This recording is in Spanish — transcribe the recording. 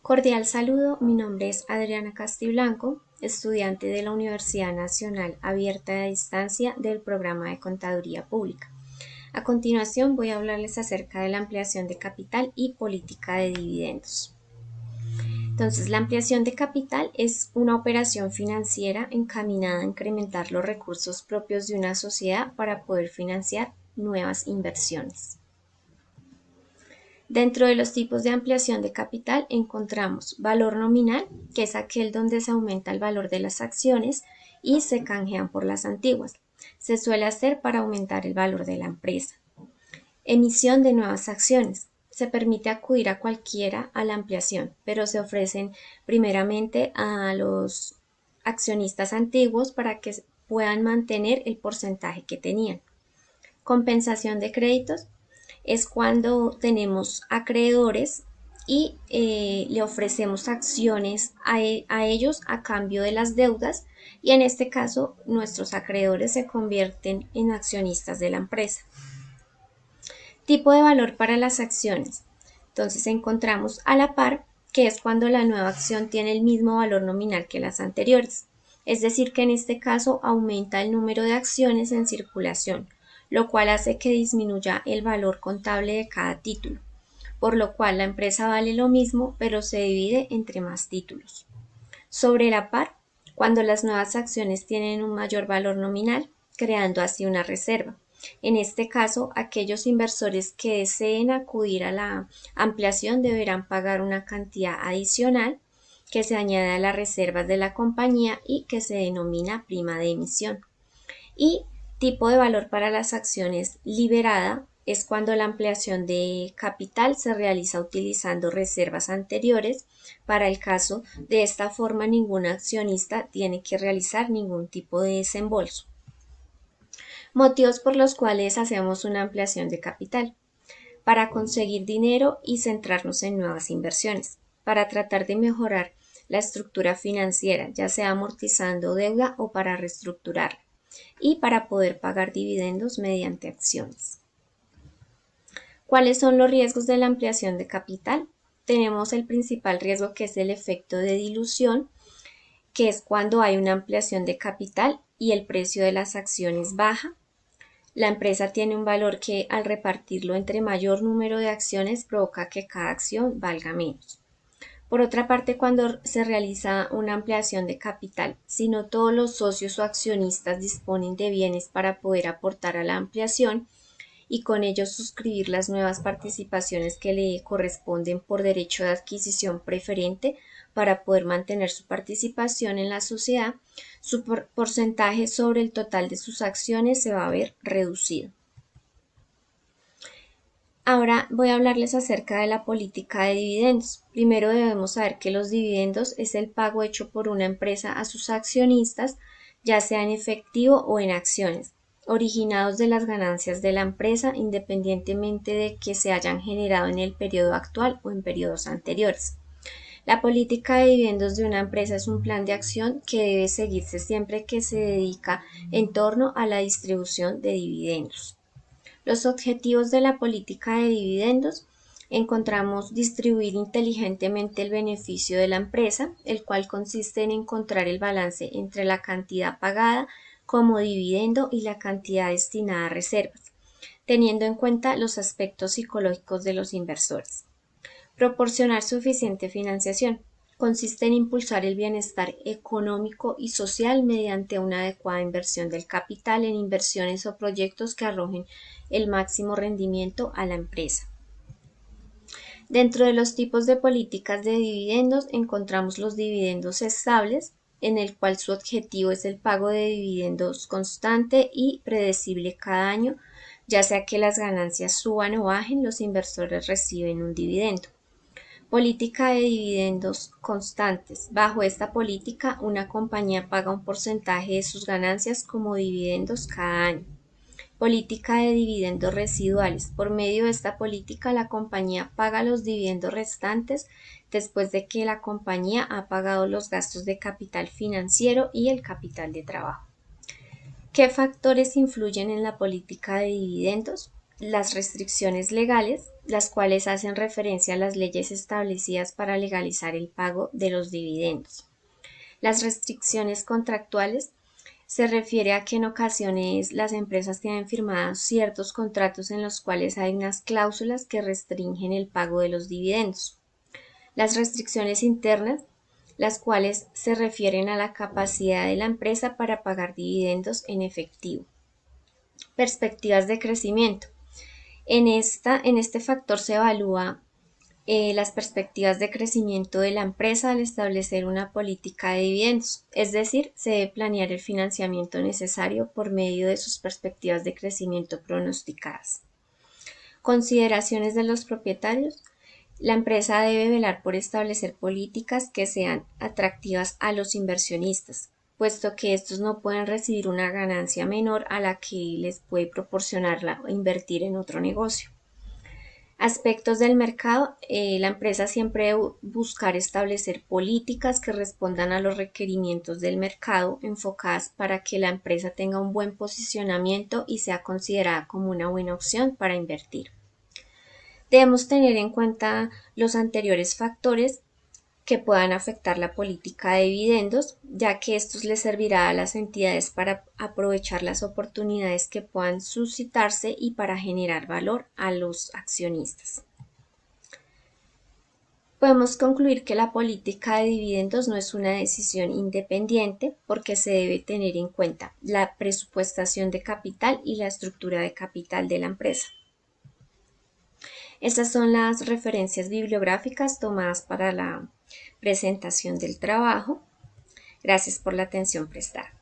Cordial saludo, mi nombre es Adriana Castiblanco, estudiante de la Universidad Nacional Abierta a Distancia del programa de Contaduría Pública. A continuación voy a hablarles acerca de la ampliación de capital y política de dividendos. Entonces, la ampliación de capital es una operación financiera encaminada a incrementar los recursos propios de una sociedad para poder financiar nuevas inversiones. Dentro de los tipos de ampliación de capital encontramos valor nominal, que es aquel donde se aumenta el valor de las acciones y se canjean por las antiguas. Se suele hacer para aumentar el valor de la empresa. Emisión de nuevas acciones. Se permite acudir a cualquiera a la ampliación, pero se ofrecen primeramente a los accionistas antiguos para que puedan mantener el porcentaje que tenían. Compensación de créditos es cuando tenemos acreedores y le ofrecemos acciones a ellos a cambio de las deudas, y en este caso nuestros acreedores se convierten en accionistas de la empresa. Tipo de valor para las acciones. Entonces encontramos a la par, que es cuando la nueva acción tiene el mismo valor nominal que las anteriores. Es decir, que en este caso aumenta el número de acciones en circulación, lo cual hace que disminuya el valor contable de cada título, por lo cual la empresa vale lo mismo, pero se divide entre más títulos. Sobre la par, cuando las nuevas acciones tienen un mayor valor nominal, creando así una reserva. En este caso, aquellos inversores que deseen acudir a la ampliación deberán pagar una cantidad adicional que se añade a las reservas de la compañía y que se denomina prima de emisión. Y tipo de valor para las acciones liberada es cuando la ampliación de capital se realiza utilizando reservas anteriores. Para el caso, de esta forma ningún accionista tiene que realizar ningún tipo de desembolso. Motivos por los cuales hacemos una ampliación de capital: para conseguir dinero y centrarnos en nuevas inversiones, para tratar de mejorar la estructura financiera, ya sea amortizando deuda o para reestructurarla, y para poder pagar dividendos mediante acciones. ¿Cuáles son los riesgos de la ampliación de capital? Tenemos el principal riesgo, que es el efecto de dilución, que es cuando hay una ampliación de capital y el precio de las acciones baja. La empresa tiene un valor que, al repartirlo entre mayor número de acciones, provoca que cada acción valga menos. Por otra parte, cuando se realiza una ampliación de capital, si no todos los socios o accionistas disponen de bienes para poder aportar a la ampliación y con ello suscribir las nuevas participaciones que le corresponden por derecho de adquisición preferente para poder mantener su participación en la sociedad, su porcentaje sobre el total de sus acciones se va a ver reducido. Ahora voy a hablarles acerca de la política de dividendos. Primero debemos saber que los dividendos es el pago hecho por una empresa a sus accionistas, ya sea en efectivo o en acciones, originados de las ganancias de la empresa, independientemente de que se hayan generado en el periodo actual o en periodos anteriores. La política de dividendos de una empresa es un plan de acción que debe seguirse siempre que se dedica en torno a la distribución de dividendos. Los objetivos de la política de dividendos: encontramos distribuir inteligentemente el beneficio de la empresa, el cual consiste en encontrar el balance entre la cantidad pagada como dividendo y la cantidad destinada a reservas, teniendo en cuenta los aspectos psicológicos de los inversores. Proporcionar suficiente financiación. Consiste en impulsar el bienestar económico y social mediante una adecuada inversión del capital en inversiones o proyectos que arrojen el máximo rendimiento a la empresa. Dentro de los tipos de políticas de dividendos encontramos los dividendos estables, en el cual su objetivo es el pago de dividendos constante y predecible cada año, ya sea que las ganancias suban o bajen, los inversores reciben un dividendo. Política de dividendos constantes. Bajo esta política, una compañía paga un porcentaje de sus ganancias como dividendos cada año. Política de dividendos residuales. Por medio de esta política, la compañía paga los dividendos restantes después de que la compañía ha pagado los gastos de capital financiero y el capital de trabajo. ¿Qué factores influyen en la política de dividendos? Las restricciones legales, las cuales hacen referencia a las leyes establecidas para legalizar el pago de los dividendos. Las restricciones contractuales se refiere a que en ocasiones las empresas tienen firmados ciertos contratos en los cuales hay unas cláusulas que restringen el pago de los dividendos. Las restricciones internas, las cuales se refieren a la capacidad de la empresa para pagar dividendos en efectivo. Perspectivas de crecimiento. En este factor se evalúa las perspectivas de crecimiento de la empresa al establecer una política de dividendos, es decir, se debe planear el financiamiento necesario por medio de sus perspectivas de crecimiento pronosticadas. Consideraciones de los propietarios. La empresa debe velar por establecer políticas que sean atractivas a los inversionistas, puesto que estos no pueden recibir una ganancia menor a la que les puede proporcionarla o invertir en otro negocio. Aspectos del mercado. La empresa siempre debe buscar establecer políticas que respondan a los requerimientos del mercado, enfocadas para que la empresa tenga un buen posicionamiento y sea considerada como una buena opción para invertir. Debemos tener en cuenta los anteriores factores que puedan afectar la política de dividendos, ya que estos les servirá a las entidades para aprovechar las oportunidades que puedan suscitarse y para generar valor a los accionistas. Podemos concluir que la política de dividendos no es una decisión independiente porque se debe tener en cuenta la presupuestación de capital y la estructura de capital de la empresa. Estas son las referencias bibliográficas tomadas para la presentación del trabajo. Gracias por la atención prestada.